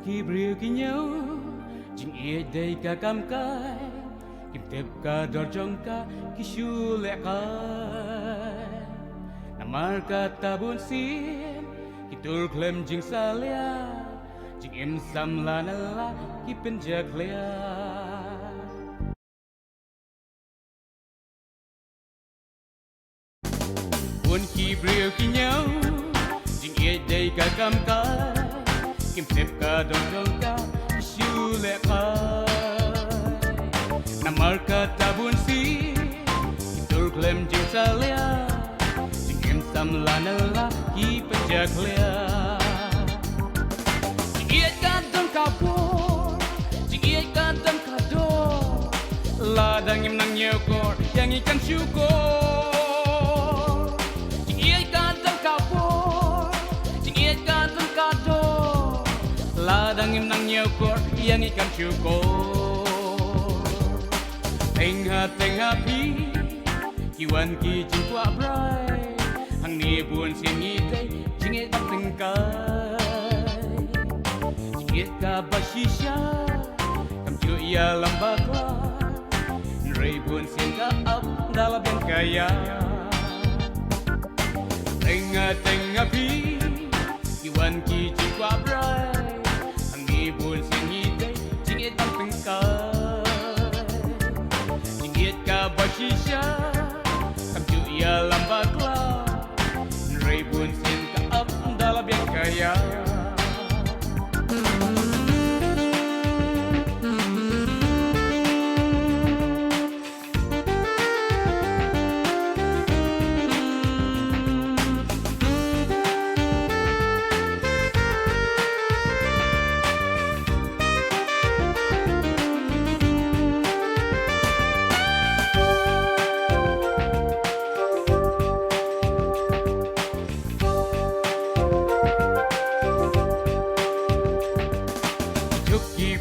kỳ bria kỳ nhau chính ia đây cả cam cái kim tép cả đỏ trong cả kỳ shu lẹ cái namar kata bun sim kỳ tur klem jing salia jing em sam la nala kỳ penjak lea buồn kỳ bria kỳ nhau chính ia đây cả cam cái kim tép cả đỏ trong cả shu lẹ kai namar kata bun si kitur klem jing salia jing em sam la nala ki penjak lea jing ia kadang kapur jing ia kadang kador ladang em nang nyekor yang ikan syukur jing ia kadang kapur jing ia kadang kador ladang em nang nyekor yang ikan syukur tengah pi kiwan ki jing kwa brai hang ni buồn xiên nghi tây jing e tak tengkai jing e ka bashisha kam chu ia lambakla rei buồn xiên ka ap dalam yang kaya tengah pi kiwan ki jing kwa brai hang ni buồn xiên nghi tây jing e tak tengkai ka bashisha kam chu ia lambakla rei buồn xiên ka ap dalam yang kaya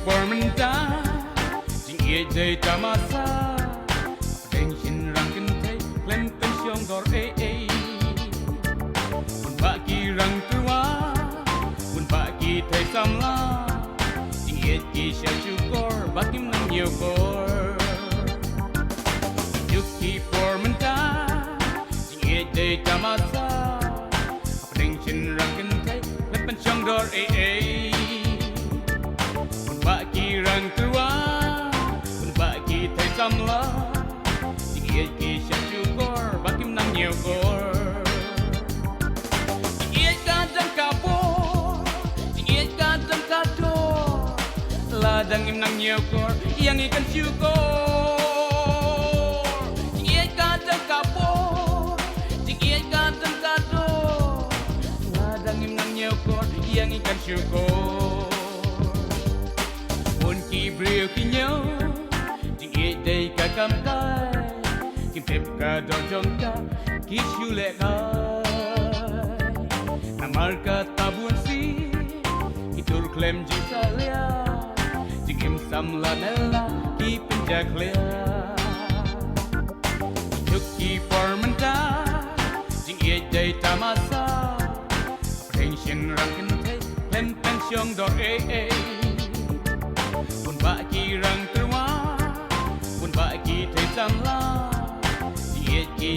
Permenta jing ia jai tamasa tension rang kentai klem pensiong dor pun bagi rang tua pun bagi thai samla jing ia ki sha syukur bagi nang nyokor yuki permenta jing ia jai tamasa tension rang kentai klem pensiong dor bagi rang tua pun bagi thai samla jing ia ki sha syukur bagi nang nyokor jing ia kadang kapur jing ia kadang kador ladang im nang nyokor yang ikan syukur jing ia kadang kapur jing ia kadang kador ladang im nang nyokor yang ikan syukur ki bria ki nhau jing e dei ka kam kai kim tep ka dor jong ka ki shu le kai namar kata bun si kitur klem jing salia jing em sam la nela ki penjak lea juk ki permenta jing e dei tamasa pension rang kente klem pensiong dor pun bagi rang tua pun bagi thai samla jing e ki